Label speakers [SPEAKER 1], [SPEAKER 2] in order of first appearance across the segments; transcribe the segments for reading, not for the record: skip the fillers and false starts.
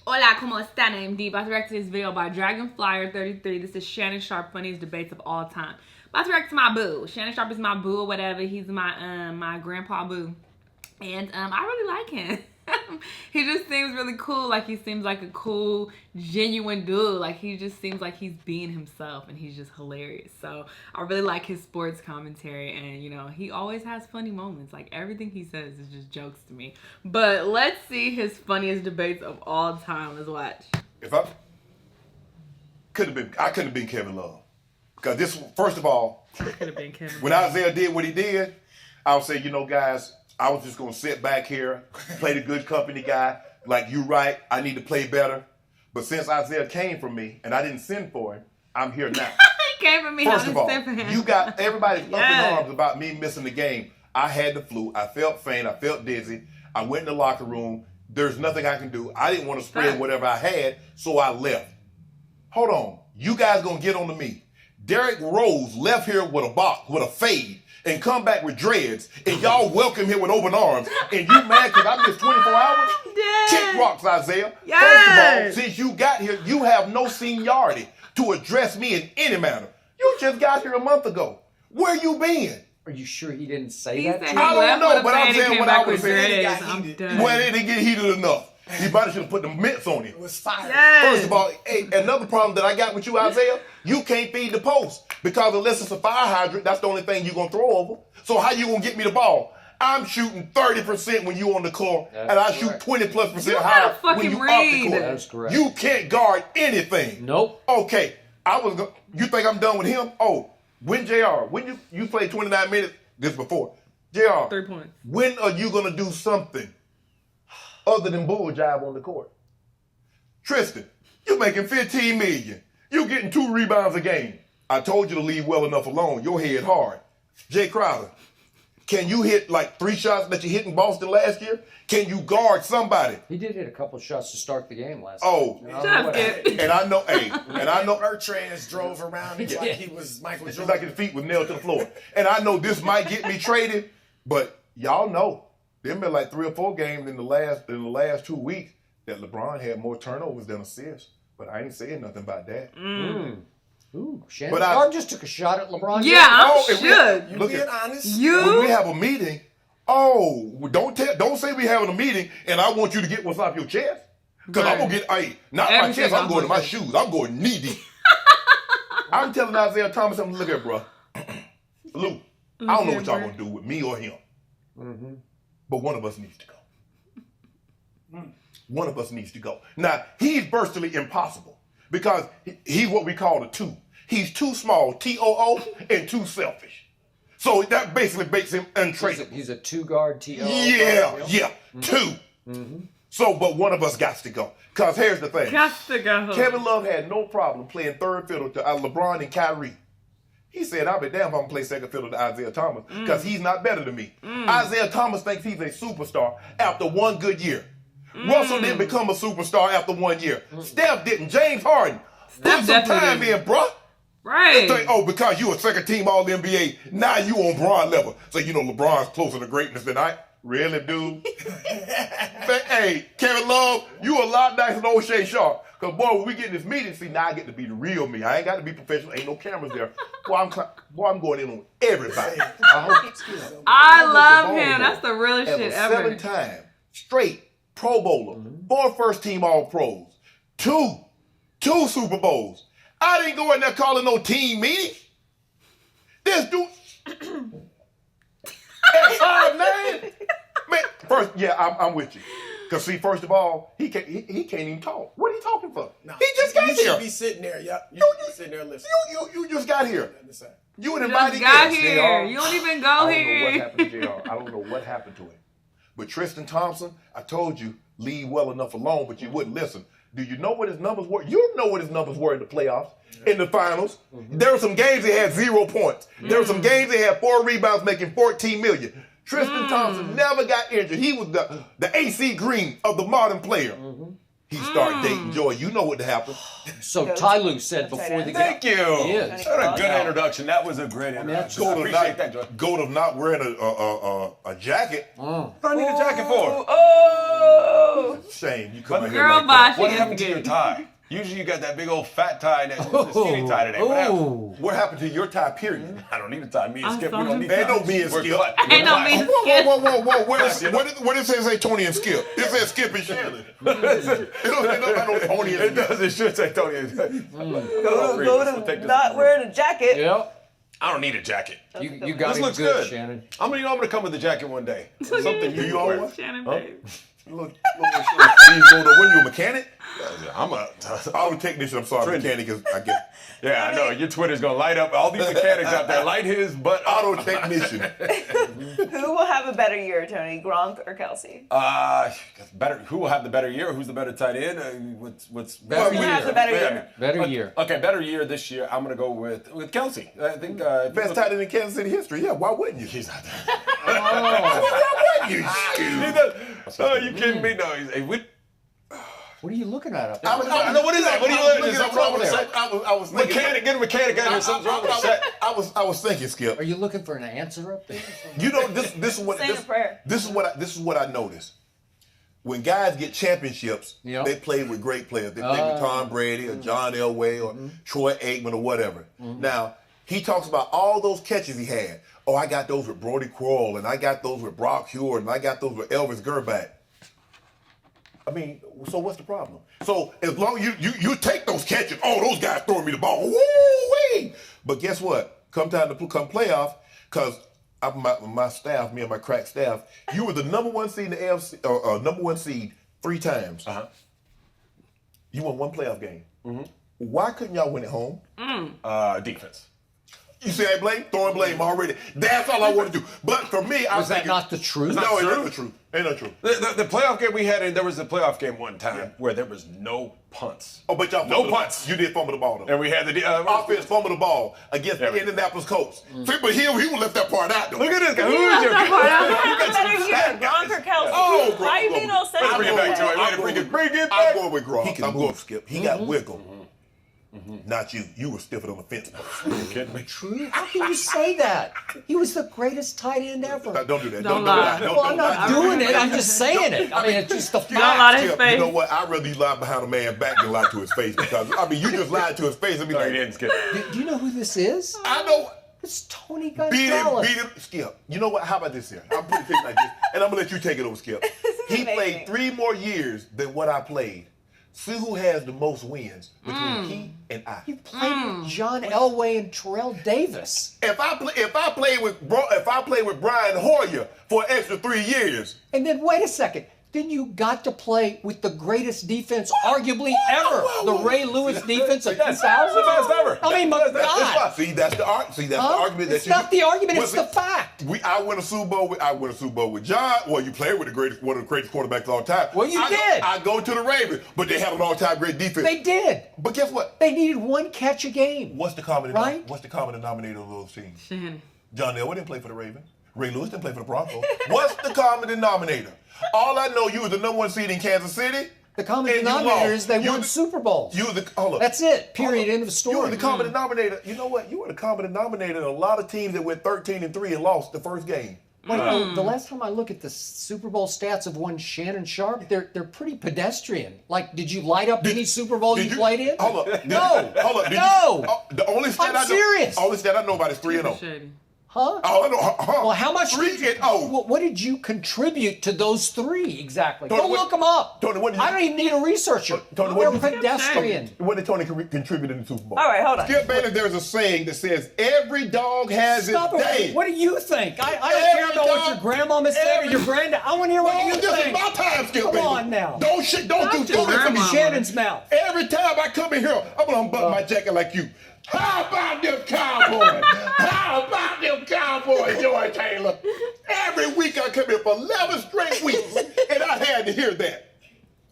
[SPEAKER 1] Hola, como están? I'm D. About to react to this video by Dragonflyer33. This is Shannon Sharpe, funniest debates of all time. About to react to my boo. Shannon Sharpe is my boo or whatever. He's my grandpa boo. And I really like him. He just seems really cool. Like, he seems like a cool, genuine dude. Like, he just seems like he's being himself, and he's just hilarious. So I really like his sports commentary, and you know, he always has funny moments. Like, everything he says is just jokes to me. But let's see his funniest debates of all time. Let's watch.
[SPEAKER 2] If I couldn't have been Kevin Love, because this, first of all,
[SPEAKER 1] Could have been Kevin.
[SPEAKER 2] when Isaiah did what he did, I would say, you know, guys, I was just gonna sit back here, play the good company guy. Like, you right, I need to play better. But since Isaiah came for me and I didn't send for him, I'm here now.
[SPEAKER 1] He came for me.
[SPEAKER 2] First of all,
[SPEAKER 1] for him.
[SPEAKER 2] you got everybody up in
[SPEAKER 1] Yes.
[SPEAKER 2] arms about me missing the game. I had the flu. I felt faint. I felt dizzy. I went in the locker room. There's nothing I can do. I didn't want to spread whatever I had, so I left. Hold on. You guys gonna get on to me. Derrick Rose left here with a fade, and come back with dreads, and y'all welcome him with open arms, and you mad because I missed 24 hours?
[SPEAKER 1] Yes.
[SPEAKER 2] Kick rocks, Isaiah.
[SPEAKER 1] Yes.
[SPEAKER 2] First of all, since you got here, you have no seniority to address me in any manner. You just got here a month ago. Where you been?
[SPEAKER 3] Are you sure he didn't say
[SPEAKER 1] He
[SPEAKER 3] that
[SPEAKER 1] said
[SPEAKER 3] to
[SPEAKER 1] he
[SPEAKER 3] you?
[SPEAKER 2] I don't
[SPEAKER 1] left
[SPEAKER 2] know,
[SPEAKER 1] with a
[SPEAKER 2] but I'm
[SPEAKER 1] fade and
[SPEAKER 2] saying
[SPEAKER 1] came
[SPEAKER 2] what I
[SPEAKER 1] back
[SPEAKER 2] would've
[SPEAKER 1] with
[SPEAKER 2] said.
[SPEAKER 1] dreads.
[SPEAKER 4] He got
[SPEAKER 1] I'm
[SPEAKER 4] heated.
[SPEAKER 1] done.
[SPEAKER 2] Well, it didn't get heated enough. He probably should have put the mitts on him.
[SPEAKER 4] It was fire.
[SPEAKER 1] Yes.
[SPEAKER 2] First of all, hey, another problem that I got with you, Isaiah, you can't feed the post. Because unless it's a fire hydrant, that's the only thing you're going to throw over. So how you going to get me the ball? I'm shooting 30% when you on the court, and I shoot 20+%
[SPEAKER 1] You
[SPEAKER 2] higher
[SPEAKER 1] gotta fucking
[SPEAKER 2] when you off
[SPEAKER 1] read.
[SPEAKER 2] the court.
[SPEAKER 3] That's correct.
[SPEAKER 2] You can't guard anything.
[SPEAKER 3] Nope.
[SPEAKER 2] Okay, you think I'm done with him? Oh, when JR, when you played 29 minutes, this before. JR,
[SPEAKER 1] 3 points.
[SPEAKER 2] when are you going to do something other than bull jive on the court? Tristan, you making $15 million. You getting 2 rebounds a game. I told you to leave well enough alone. Your head hard. Jay Crowder, can you hit like 3 shots that you hit in Boston last year? Can you guard somebody?
[SPEAKER 3] He did hit a couple shots to start the game last
[SPEAKER 2] Oh,
[SPEAKER 3] night.
[SPEAKER 1] Shut up, Skip.
[SPEAKER 2] and I know, hey, and I know,
[SPEAKER 4] Bertrand drove around like he was Michael
[SPEAKER 2] his
[SPEAKER 4] Jordan.
[SPEAKER 2] back his feet was nailed to the floor. And I know this might get me traded, but y'all know there been like 3 or 4 games in the last 2 weeks that LeBron had more turnovers than assists. But I ain't saying nothing about that.
[SPEAKER 3] Ooh, Shannon
[SPEAKER 2] But I-
[SPEAKER 3] Sharpe just took a shot at LeBron
[SPEAKER 1] Yeah,
[SPEAKER 3] James.
[SPEAKER 1] I'm
[SPEAKER 2] Oh, and
[SPEAKER 1] shook.
[SPEAKER 4] You
[SPEAKER 2] Look
[SPEAKER 4] being
[SPEAKER 2] at-
[SPEAKER 4] honest?
[SPEAKER 2] When we have a meeting, don't say we having a meeting and I want you to get what's off your chest. Because I'm going to get, not my
[SPEAKER 1] Everything
[SPEAKER 2] chest, I'm
[SPEAKER 1] off
[SPEAKER 2] going to
[SPEAKER 1] my
[SPEAKER 2] my
[SPEAKER 1] chest.
[SPEAKER 2] shoes. I'm going knee deep. I'm telling Isaiah Thomas, I'm look at bro. Lou, I don't know what y'all going to do with me or him. But one of us needs to go. One of us needs to go. Now, he's virtually impossible because he's what we call a 2. He's too small, TOO, and too selfish. So that basically makes him untraceable.
[SPEAKER 3] He's a 2-guard TO.
[SPEAKER 2] Yeah, 2. So, but one of us got to go. Because here's the thing.
[SPEAKER 1] Got to go.
[SPEAKER 2] Kevin Love had no problem playing third fiddle to LeBron and Kyrie. He said, I'll be damned if I'm going to play second fiddle to Isaiah Thomas because he's not better than me. Isaiah Thomas thinks he's a superstar after 1 good year. Russell didn't become a superstar after 1 year. Steph didn't. James Harden. Put some
[SPEAKER 1] definitely
[SPEAKER 2] time
[SPEAKER 1] didn't.
[SPEAKER 2] in, bruh.
[SPEAKER 1] Right.
[SPEAKER 2] Think, oh, because you a second team All NBA, now you on Bron level. So you know LeBron's closer to greatness than I. Really, dude? But, hey, Kevin Love, you a lot nicer than O'Shea Sharpe. Because, boy, when we get in this meeting, see, now I get to be the real me. I ain't got to be professional. Ain't no cameras there. Boy, I'm going in on everybody.
[SPEAKER 1] I love
[SPEAKER 2] ball
[SPEAKER 1] him.
[SPEAKER 2] game.
[SPEAKER 1] That's the realest
[SPEAKER 2] As
[SPEAKER 1] shit
[SPEAKER 2] a
[SPEAKER 1] ever.
[SPEAKER 2] 7-time straight Pro Bowler, 4 first-team All-Pros, 2 Super Bowls. I didn't go in there calling no team meetings. This dude, man. First, yeah, I'm with you. Because see, first of all, he can't even talk. What are you talking for?
[SPEAKER 4] No,
[SPEAKER 2] he just got
[SPEAKER 4] you
[SPEAKER 2] here.
[SPEAKER 4] should be sitting there. Yep. You should be sitting there listening.
[SPEAKER 2] You just got here. You an
[SPEAKER 1] Just
[SPEAKER 2] invited
[SPEAKER 1] got
[SPEAKER 2] guest.
[SPEAKER 1] here.
[SPEAKER 2] JR.
[SPEAKER 1] You don't even go
[SPEAKER 2] I don't know
[SPEAKER 1] here.
[SPEAKER 2] what happened to JR. I don't know what happened to him. But Tristan Thompson, I told you, leave well enough alone, but you wouldn't listen. Do you know what his numbers were? You know what his numbers were in the playoffs, in the finals. There were some games he had 0 points. There were some games he had 4 rebounds, making $14 million. Tristan Thompson never got injured. He was the AC Green of the modern player. he start dating Joy, you know what happened.
[SPEAKER 3] So Tyloo said before the game.
[SPEAKER 5] Thank you.
[SPEAKER 3] Yeah.
[SPEAKER 5] What a good introduction. That was a great introduction. I appreciate that, Joy.
[SPEAKER 2] Goat of not wearing a jacket.
[SPEAKER 5] What do I need a jacket for?
[SPEAKER 6] Oh.
[SPEAKER 2] Shame. You come in here
[SPEAKER 1] Girl,
[SPEAKER 2] like
[SPEAKER 1] bye.
[SPEAKER 2] that.
[SPEAKER 5] What happened to your tie? Usually you got that big old fat tie, that skinny tie today. What happened?
[SPEAKER 2] What happened to your tie, period?
[SPEAKER 5] I don't need a tie. Me and
[SPEAKER 1] I
[SPEAKER 5] Skip, we
[SPEAKER 1] saw
[SPEAKER 5] don't
[SPEAKER 1] him.
[SPEAKER 5] need
[SPEAKER 2] Ain't
[SPEAKER 5] ties.
[SPEAKER 2] no me and
[SPEAKER 5] We're
[SPEAKER 2] Skip.
[SPEAKER 5] cut.
[SPEAKER 1] Ain't no me and Skip.
[SPEAKER 2] Whoa. What does it say Tony and Skip? It says Skip and Shannon. It don't say nothing about no Tony and
[SPEAKER 5] It
[SPEAKER 2] Skip.
[SPEAKER 5] does. It should say Tony.
[SPEAKER 6] Go to not wearing a jacket.
[SPEAKER 3] Yeah.
[SPEAKER 5] I don't need a jacket.
[SPEAKER 3] You got
[SPEAKER 5] This
[SPEAKER 3] it
[SPEAKER 5] looks
[SPEAKER 3] good,
[SPEAKER 5] good.
[SPEAKER 3] Shannon.
[SPEAKER 5] I'm gonna come with a jacket one day. Something
[SPEAKER 2] Do
[SPEAKER 5] you
[SPEAKER 2] you own
[SPEAKER 5] wear.
[SPEAKER 2] one?
[SPEAKER 1] Shannon,
[SPEAKER 5] Huh?
[SPEAKER 1] babe.
[SPEAKER 2] Look, when you a mechanic?
[SPEAKER 5] I'm a
[SPEAKER 2] Auto technician, I'm sorry, mechanic is, I guess.
[SPEAKER 5] yeah. I know your Twitter's gonna light up. All these mechanics out there, light his butt up.
[SPEAKER 2] Auto technician.
[SPEAKER 6] Who will have a better year, Tony? Gronk or Kelsey?
[SPEAKER 5] Better. Who will have the better year? Who's the better tight end? What's
[SPEAKER 3] Better
[SPEAKER 6] Who has a better year?
[SPEAKER 3] Better year.
[SPEAKER 5] Okay, better year this year. I'm gonna go with Kelsey. I think
[SPEAKER 2] Best tight end in Kansas City history. Yeah, why wouldn't you?
[SPEAKER 5] He's not there.
[SPEAKER 2] Why wouldn't you?
[SPEAKER 5] He does. Oh, you kidding me? No.
[SPEAKER 3] What are you looking at up there?
[SPEAKER 5] I know what is that? What are you looking at?
[SPEAKER 2] There's
[SPEAKER 5] Something wrong with the set?
[SPEAKER 2] I was thinking.
[SPEAKER 5] Mechanic, get a mechanic out here. Something's wrong with the set.
[SPEAKER 2] I was thinking, Skip.
[SPEAKER 3] Are you looking for an answer up there?
[SPEAKER 2] You know, this is what
[SPEAKER 6] Saying a prayer.
[SPEAKER 2] this is what I noticed. When guys get championships,
[SPEAKER 3] Yep.
[SPEAKER 2] they play with great players. They play with Tom Brady or John Elway or Troy Aikman or whatever. Now, he talks about all those catches he had. Oh, I got those with Brody Crowell, and I got those with Brock Huard, and I got those with Elvis Gerbach. I mean, so what's the problem? So as long as you take those catches, oh, those guys throwing me the ball, woo-wee! But guess what? Come playoff, because my staff, me and my crack staff, you were the number one seed in the AFC, number one seed 3 times. You won 1 playoff game. Why couldn't y'all win at home?
[SPEAKER 5] Defense.
[SPEAKER 2] You see that blame? Throwing blame already. That's all I want to do. But for me, I
[SPEAKER 3] Was that not the truth?
[SPEAKER 2] No, it ain't the truth. Ain't not true.
[SPEAKER 5] The playoff game we had, and there was a playoff game one time where there was no punts.
[SPEAKER 2] Oh, but y'all
[SPEAKER 5] No punts.
[SPEAKER 2] You did fumble the ball though.
[SPEAKER 5] And we had the
[SPEAKER 2] Offense fumble the ball against the Indianapolis Colts. See, but he left that part out though.
[SPEAKER 5] Look at this guy. Who is
[SPEAKER 6] Who
[SPEAKER 5] your
[SPEAKER 6] has a better year, Gronk or Kelsey?
[SPEAKER 2] Oh,
[SPEAKER 6] Why you being all
[SPEAKER 5] Let's bring it back to it.
[SPEAKER 2] I'm
[SPEAKER 5] Bring it
[SPEAKER 2] I'm
[SPEAKER 5] back.
[SPEAKER 2] going with Gronk. I'm going with Skip. He got wiggle. Not you. You were stiffer on the fence.
[SPEAKER 5] You kidding me?
[SPEAKER 3] True? How can you say that? He was the greatest tight end ever.
[SPEAKER 2] Don't do that.
[SPEAKER 1] Don't lie.
[SPEAKER 3] Well, I'm not doing it. I'm just saying it. I mean, it's just the
[SPEAKER 1] Don't lie to
[SPEAKER 3] fact.
[SPEAKER 1] his
[SPEAKER 2] Skip,
[SPEAKER 1] face.
[SPEAKER 2] you know what? I'd rather you lie behind a man back than lie to his face because I mean you just lied to his face and be
[SPEAKER 5] No,
[SPEAKER 2] like,
[SPEAKER 5] he didn't, Skip.
[SPEAKER 3] Do you know who this is?
[SPEAKER 2] I know.
[SPEAKER 3] It's Tony
[SPEAKER 2] Beat
[SPEAKER 3] Gonzalez.
[SPEAKER 2] him, Skip. You know what? How about this here? I'm putting things like this, and I'm gonna let you take it over, Skip. He
[SPEAKER 6] amazing.
[SPEAKER 2] played 3 more years than what I played. See who has the most wins between he and I.
[SPEAKER 3] You played with John Elway and Terrell Davis.
[SPEAKER 2] If I played with Brian Hoyer for an extra 3 years,
[SPEAKER 3] And then wait a second. Then you got to play with the greatest defense arguably ever. The Ray Lewis defense of 2000.
[SPEAKER 5] That's the best ever.
[SPEAKER 3] I mean, my
[SPEAKER 2] that's
[SPEAKER 3] God.
[SPEAKER 2] why. See, that's the argument that
[SPEAKER 3] It's not the argument, it's the fact.
[SPEAKER 2] I win a Super Bowl with John. Well, you played with one of the greatest quarterbacks of all time.
[SPEAKER 3] Well, you did.
[SPEAKER 2] I go to the Ravens, but they have an all-time great defense.
[SPEAKER 3] They did.
[SPEAKER 2] But guess what?
[SPEAKER 3] They needed 1 catch a game.
[SPEAKER 2] What's the common
[SPEAKER 3] Right?
[SPEAKER 2] What's the common denominator of those teams?
[SPEAKER 1] Shannon.
[SPEAKER 2] John Elway didn't play for the Ravens. Ray Lewis didn't play for the Broncos. What's the common denominator? All I know, you was the number 1 seed in Kansas City.
[SPEAKER 3] The common
[SPEAKER 2] and you
[SPEAKER 3] denominator
[SPEAKER 2] lost.
[SPEAKER 3] is they won Super Bowls.
[SPEAKER 2] You were the hold up.
[SPEAKER 3] That's it. Period.
[SPEAKER 2] Hold up.
[SPEAKER 3] End of story.
[SPEAKER 2] You were the common denominator. You know what? You were the common denominator in a lot of teams that went 13-3 and lost the first game.
[SPEAKER 3] Wait, the last time I look at the Super Bowl stats of one Shannon Sharpe, they're pretty pedestrian. Like, did you light up any Super Bowl you played in?
[SPEAKER 2] Hold up.
[SPEAKER 3] No.
[SPEAKER 2] Hold up.
[SPEAKER 3] No.
[SPEAKER 2] The only stat
[SPEAKER 3] I'm
[SPEAKER 2] I know.
[SPEAKER 3] serious.
[SPEAKER 2] Only stat I know about is 3-0.
[SPEAKER 1] Shady.
[SPEAKER 3] Huh?
[SPEAKER 2] All I know.
[SPEAKER 3] Well, how much?
[SPEAKER 2] 3-0.
[SPEAKER 3] What did you contribute to those 3 exactly?
[SPEAKER 2] Tony,
[SPEAKER 3] Go look them up.
[SPEAKER 2] Tony, what did you-
[SPEAKER 3] I don't even need a researcher.
[SPEAKER 2] Tony,
[SPEAKER 3] They're
[SPEAKER 2] what did you-
[SPEAKER 3] pedestrian.
[SPEAKER 2] What did Tony contribute in the Super Bowl?
[SPEAKER 6] All right, hold on.
[SPEAKER 2] Skip Bayless, there's a saying that says every dog has
[SPEAKER 3] Stop
[SPEAKER 2] its
[SPEAKER 3] it.
[SPEAKER 2] day.
[SPEAKER 3] What do you think? I don't
[SPEAKER 2] Every
[SPEAKER 3] care about what
[SPEAKER 2] dog-
[SPEAKER 3] your grandmama said or
[SPEAKER 2] every-
[SPEAKER 3] your granddad. I want to hear what
[SPEAKER 2] Oh,
[SPEAKER 3] you
[SPEAKER 2] this
[SPEAKER 3] think.
[SPEAKER 2] is my time, Skip
[SPEAKER 3] Come
[SPEAKER 2] Bayless.
[SPEAKER 3] on now.
[SPEAKER 2] Don't do
[SPEAKER 1] your
[SPEAKER 2] this.
[SPEAKER 1] grandma.
[SPEAKER 3] Shannon's mouth.
[SPEAKER 2] Every time I come in here, I'm gonna unbutton my jacket like you. How about them Cowboys? How about them Cowboys, Joy Taylor? Every week I come here for 11 straight weeks, and I had to hear that.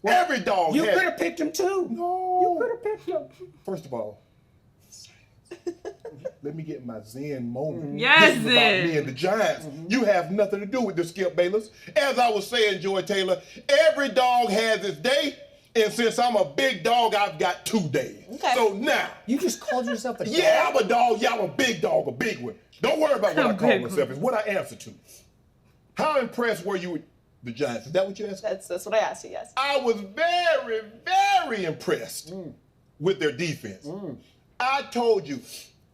[SPEAKER 2] Every dog
[SPEAKER 3] You
[SPEAKER 2] had.
[SPEAKER 3] could have picked him too.
[SPEAKER 2] No.
[SPEAKER 3] You could have picked him.
[SPEAKER 2] First of all, let me get my Zen moment.
[SPEAKER 1] Yes,
[SPEAKER 2] This is about
[SPEAKER 1] Zen.
[SPEAKER 2] me and the Giants. You have nothing to do with this, Skip Bayless. As I was saying, Joy Taylor, every dog has its day. And since I'm a big dog, I've got 2 days.
[SPEAKER 6] Okay.
[SPEAKER 2] So now,
[SPEAKER 3] You just called yourself a dog?
[SPEAKER 2] yeah, I'm a dog. Yeah, I'm a big dog, a big one. Don't worry about what I call
[SPEAKER 1] big
[SPEAKER 2] myself. It's what I answer to. How impressed were you with the Giants? Is that what you asked?
[SPEAKER 6] That's what I asked you, yes.
[SPEAKER 2] I was very, very impressed with their defense. I told you,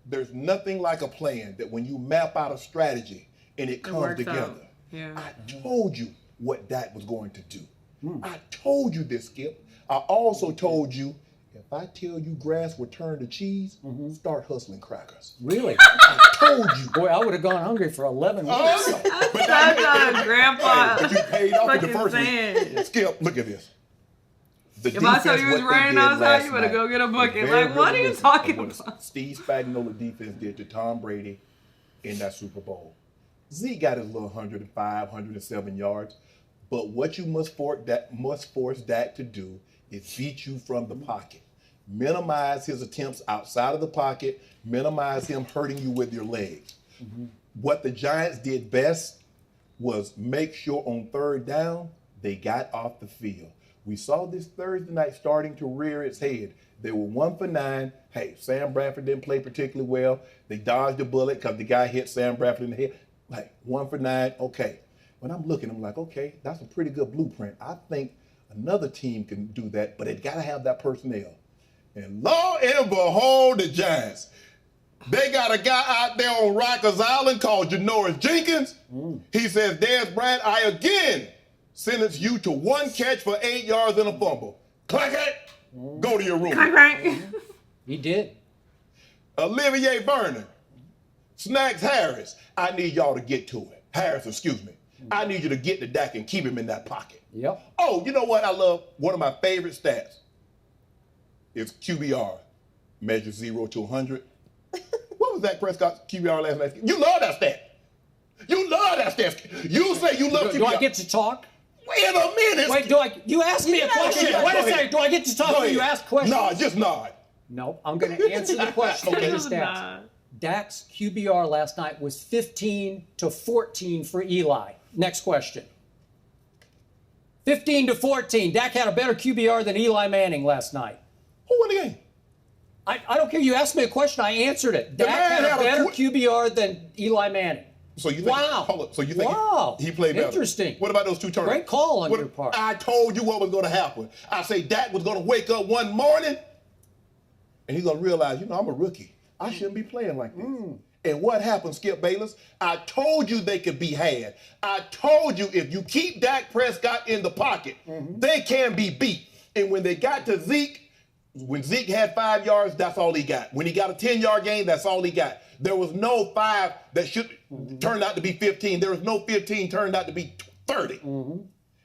[SPEAKER 2] there's nothing like a plan that when you map out a strategy and it comes
[SPEAKER 1] works
[SPEAKER 2] together.
[SPEAKER 1] out. Yeah.
[SPEAKER 2] I told you what Dak was going to do. I told you this, Skip. I also told you, if I tell you grass will turn to cheese, start hustling crackers.
[SPEAKER 3] Really?
[SPEAKER 2] I told you.
[SPEAKER 3] Boy, I would have gone hungry for 11 weeks.
[SPEAKER 2] But
[SPEAKER 1] That's Grandpa.
[SPEAKER 2] But you paid off in the
[SPEAKER 1] Fucking
[SPEAKER 2] first
[SPEAKER 1] saying.
[SPEAKER 2] week. Skip, look at this. The
[SPEAKER 1] If I told
[SPEAKER 2] defense,
[SPEAKER 1] you it was
[SPEAKER 2] what they
[SPEAKER 1] raining
[SPEAKER 2] did
[SPEAKER 1] outside,
[SPEAKER 2] last
[SPEAKER 1] you better
[SPEAKER 2] night,
[SPEAKER 1] go get a bucket.
[SPEAKER 2] very
[SPEAKER 1] Like, what are you
[SPEAKER 2] reminiscent
[SPEAKER 1] talking
[SPEAKER 2] of what
[SPEAKER 1] about?
[SPEAKER 2] Steve Spagnuolo defense did to Tom Brady in that Super Bowl. Zeke got his little 105, 107 yards. But what you must force Dak to do is beat you from the pocket. Minimize his attempts outside of the pocket. Minimize him hurting you with your legs. What the Giants did best was make sure on third down, they got off the field. We saw this Thursday night starting to rear its head. They were 1 for 9. Hey, Sam Bradford didn't play particularly well. They dodged a bullet because the guy hit Sam Bradford in the head. Like, 1 for 9, okay. When I'm looking, I'm like, okay, that's a pretty good blueprint. I think another team can do that, but it got to have that personnel. And lo and behold, the Giants. They got a guy out there on Rikers Island called Janoris Jenkins. He says, Dez Bryant, I again sentence you to 1 catch for 8 yards and a fumble. Clack it. Go to your room.
[SPEAKER 1] Crank.
[SPEAKER 3] He did.
[SPEAKER 2] Olivier Vernon, Snacks Harris, I need y'all to get to it. Harris, excuse me. I need you to get to Dak and keep him in that pocket.
[SPEAKER 3] Yep.
[SPEAKER 2] Oh, you know what I love? One of my favorite stats is QBR. Measure 0 to 100. What was Dak Prescott's QBR last night? You love that stat. You love that stat. You say you love QBR.
[SPEAKER 3] Do I get to talk?
[SPEAKER 2] Wait a minute.
[SPEAKER 3] Wait, you asked me a question.
[SPEAKER 2] Yeah,
[SPEAKER 3] Wait
[SPEAKER 2] go
[SPEAKER 3] a second.
[SPEAKER 2] ahead.
[SPEAKER 3] Do I get to talk
[SPEAKER 2] Go
[SPEAKER 3] when you
[SPEAKER 2] ahead.
[SPEAKER 3] ask questions?
[SPEAKER 2] Nah, just nod.
[SPEAKER 3] No, I'm going to answer the question.
[SPEAKER 2] Okay.
[SPEAKER 3] With the stats. Dak's QBR last night was 15 to 14 for Eli. Next question. 15 to 14. Dak had a better QBR than Eli Manning last night.
[SPEAKER 2] Who won the game?
[SPEAKER 3] I don't care. You asked me a question. I answered it.
[SPEAKER 2] The
[SPEAKER 3] Dak
[SPEAKER 2] man
[SPEAKER 3] had a
[SPEAKER 2] had a
[SPEAKER 3] better
[SPEAKER 2] qu-
[SPEAKER 3] QBR than Eli Manning.
[SPEAKER 2] So you think?
[SPEAKER 3] Wow.
[SPEAKER 2] Hold up. So you think
[SPEAKER 3] Wow.
[SPEAKER 2] he played better?
[SPEAKER 3] Interesting.
[SPEAKER 2] What about those 2 turnovers?
[SPEAKER 3] Great call on
[SPEAKER 2] What-
[SPEAKER 3] your part.
[SPEAKER 2] I told you what was going to happen. I say Dak was going to wake up one morning, and he's going to realize, I'm a rookie. I shouldn't be playing like this. And what happened, Skip Bayless? I told you they could be had. I told you if you keep Dak Prescott in the pocket, they can be beat. And when they got to Zeke, when Zeke had 5 yards, that's all he got. When he got a 10-yard gain, that's all he got. There was no 5 that should turn out to be 15. There was no 15 turned out to be 30.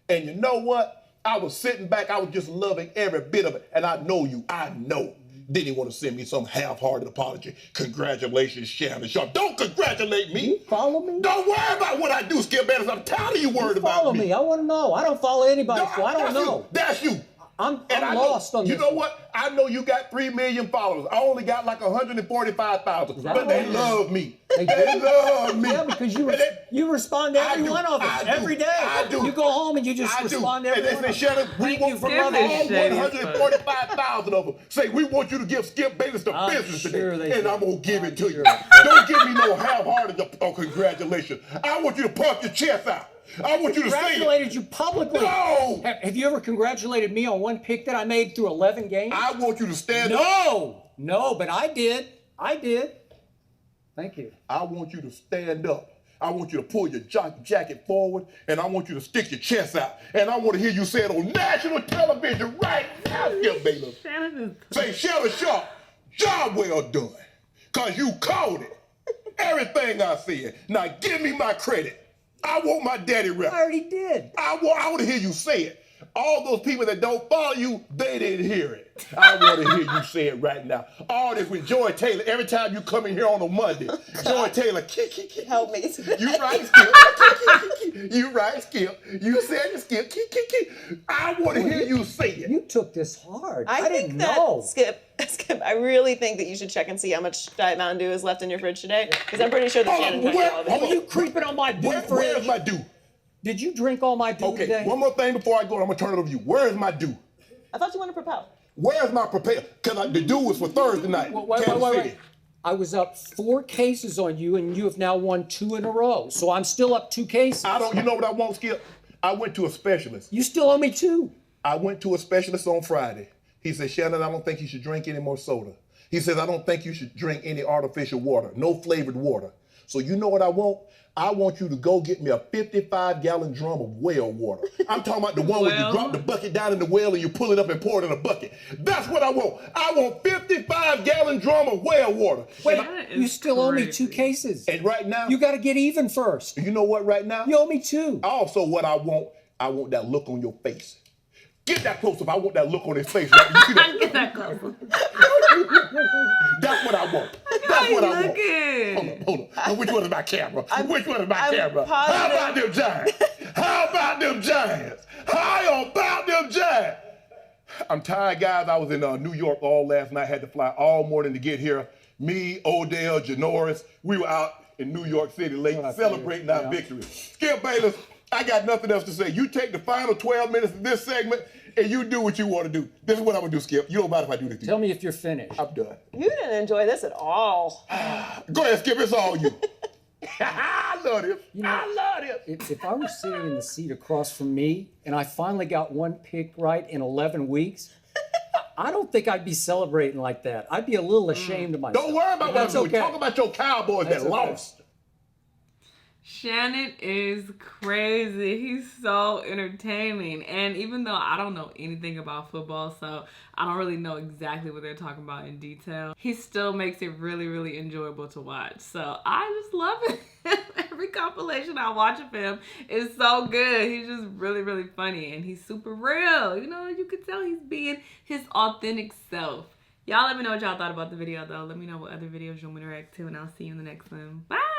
[SPEAKER 2] And you know what? I was sitting back. I was just loving every bit of it. And I know you. I know. Then he want to send me some half-hearted apology. Congratulations, Shannon Sharpe. Don't congratulate me.
[SPEAKER 3] You follow me?
[SPEAKER 2] Don't worry about what I do, Skip Bayless. I'm tired of you worried about
[SPEAKER 3] Follow me. I want to know. I don't follow anybody,
[SPEAKER 2] No,
[SPEAKER 3] so I don't
[SPEAKER 2] that's
[SPEAKER 3] know.
[SPEAKER 2] You. That's you.
[SPEAKER 3] I'm
[SPEAKER 2] I
[SPEAKER 3] lost
[SPEAKER 2] know,
[SPEAKER 3] on this.
[SPEAKER 2] You know what? I know you got 3 million followers. I only got like 145,000.
[SPEAKER 3] that
[SPEAKER 2] But they
[SPEAKER 3] right?
[SPEAKER 2] love me.
[SPEAKER 3] They
[SPEAKER 2] They
[SPEAKER 3] do?
[SPEAKER 2] love me.
[SPEAKER 3] Yeah, because you
[SPEAKER 2] And they-
[SPEAKER 3] you respond to
[SPEAKER 2] I
[SPEAKER 3] every
[SPEAKER 2] do.
[SPEAKER 3] one of us
[SPEAKER 2] I do.
[SPEAKER 3] every day.
[SPEAKER 2] I do.
[SPEAKER 3] You go home and you just
[SPEAKER 2] I do.
[SPEAKER 3] respond to
[SPEAKER 2] And
[SPEAKER 3] every
[SPEAKER 2] they
[SPEAKER 3] one
[SPEAKER 2] say,
[SPEAKER 3] of us.
[SPEAKER 2] Shannon, we
[SPEAKER 1] Thank
[SPEAKER 2] want
[SPEAKER 1] you,
[SPEAKER 2] from
[SPEAKER 1] Skip.
[SPEAKER 2] all
[SPEAKER 1] This shady as fuck.
[SPEAKER 2] 145,000 of them. Say, we want you to give Skip Bayless the
[SPEAKER 3] I'm
[SPEAKER 2] business
[SPEAKER 3] sure
[SPEAKER 2] today.
[SPEAKER 3] they
[SPEAKER 2] And
[SPEAKER 3] do.
[SPEAKER 2] I'm going to give it to
[SPEAKER 3] I'm
[SPEAKER 2] you.
[SPEAKER 3] sure.
[SPEAKER 2] Don't give me no half-hearted congratulations. I want you to puff your chest out. I want you to say it.
[SPEAKER 3] Congratulated you publicly.
[SPEAKER 2] No.
[SPEAKER 3] Have you ever congratulated me on one pick that I made through 11 games?
[SPEAKER 2] I want you to stand up.
[SPEAKER 3] No, but I did. Thank you.
[SPEAKER 2] I want you to stand up. I want you to pull your jacket forward, and I want you to stick your chest out. And I want to hear you say it on national television right now, Skip Bayless. Say, Shannon Sharpe, job well done. Because you called it. Everything I said. Now give me my credit. I want my daddy rep.
[SPEAKER 3] I already did.
[SPEAKER 2] I want to hear you say it. All those people that don't follow you, they didn't hear it. I want to hear you say it right now. All this with Joy Taylor. Every time you come in here on a Monday, Joy Taylor,
[SPEAKER 6] Help me.
[SPEAKER 2] you right, Skip. You right, Skip. You said it, Skip. I want to hear you say it.
[SPEAKER 3] You took this hard.
[SPEAKER 6] I think
[SPEAKER 3] didn't
[SPEAKER 6] that,
[SPEAKER 3] know.
[SPEAKER 6] Skip, I really think that you should check and see how much Diet Mountain Dew is left in your fridge today, because I'm pretty sure that Shannon drank all of
[SPEAKER 3] Are
[SPEAKER 6] it.
[SPEAKER 3] you creeping on my dew
[SPEAKER 2] Where's
[SPEAKER 3] fridge?
[SPEAKER 2] my dew?
[SPEAKER 3] Did you drink all my dew
[SPEAKER 2] Okay,
[SPEAKER 3] today?
[SPEAKER 2] one more thing before I go, and I'm going to turn it over to you. Where is my dew?
[SPEAKER 6] I thought you wanted to propel.
[SPEAKER 2] Where's my prepare? Because the dude was for Thursday night. Kansas City.
[SPEAKER 3] I was up 4 cases on you, and you have now won 2 in a row. So I'm still up 2 cases.
[SPEAKER 2] You know what I want, Skip? I went to a specialist.
[SPEAKER 3] You still owe me 2.
[SPEAKER 2] I went to a specialist on Friday. He said, Shannon, I don't think you should drink any more soda. He says, I don't think you should drink any artificial water, no flavored water. So you know what I want? I want you to go get me a 55-gallon drum of well water. I'm talking about the one where you drop the bucket down in the well and you pull it up and pour it in a bucket. That's what I want. I want 55-gallon drum of well water.
[SPEAKER 3] Wait, you still owe me 2 cases.
[SPEAKER 2] And right now,
[SPEAKER 3] you got to get even first.
[SPEAKER 2] You know what? Right now,
[SPEAKER 3] you owe me 2.
[SPEAKER 2] Also, what I want that look on your face. Get that close up. I want that look on his face. Right? You see that?
[SPEAKER 1] Get that close up.
[SPEAKER 2] That's what I want. That's what I
[SPEAKER 1] want.
[SPEAKER 2] Hold on. Which one is my camera? Which one is my camera?
[SPEAKER 6] Positive.
[SPEAKER 2] How about them Giants? How about them Giants? How about them Giants? I'm tired, guys. I was in New York all last night. Had to fly all morning to get here. Me, Odell, Janoris, we were out in New York City late celebrating our victory. Skip Bayless, I got nothing else to say. You take the final 12 minutes of this segment and you do what you want to do. This is what I'm going to do, Skip. You don't mind if I do this to you.
[SPEAKER 3] Tell me if you're finished.
[SPEAKER 2] I'm done.
[SPEAKER 6] You didn't enjoy this at all.
[SPEAKER 2] Go ahead, Skip. It's all you. I love this. I love this.
[SPEAKER 3] If I were sitting in the seat across from me and I finally got 1 pick right in 11 weeks, I don't think I'd be celebrating like that. I'd be a little ashamed of myself.
[SPEAKER 2] Don't worry about what I'm doing. Talk about your Cowboys that lost.
[SPEAKER 1] Shannon is crazy. He's so entertaining. And even though I don't know anything about football, so I don't really know exactly what they're talking about in detail, he still makes it really, really enjoyable to watch. So I just love it. Every compilation I watch of him is so good. He's just really, really funny. And he's super real. You know, you could tell he's being his authentic self. Y'all let me know what y'all thought about the video, though. Let me know what other videos you want me to react to, and I'll see you in the next one. Bye!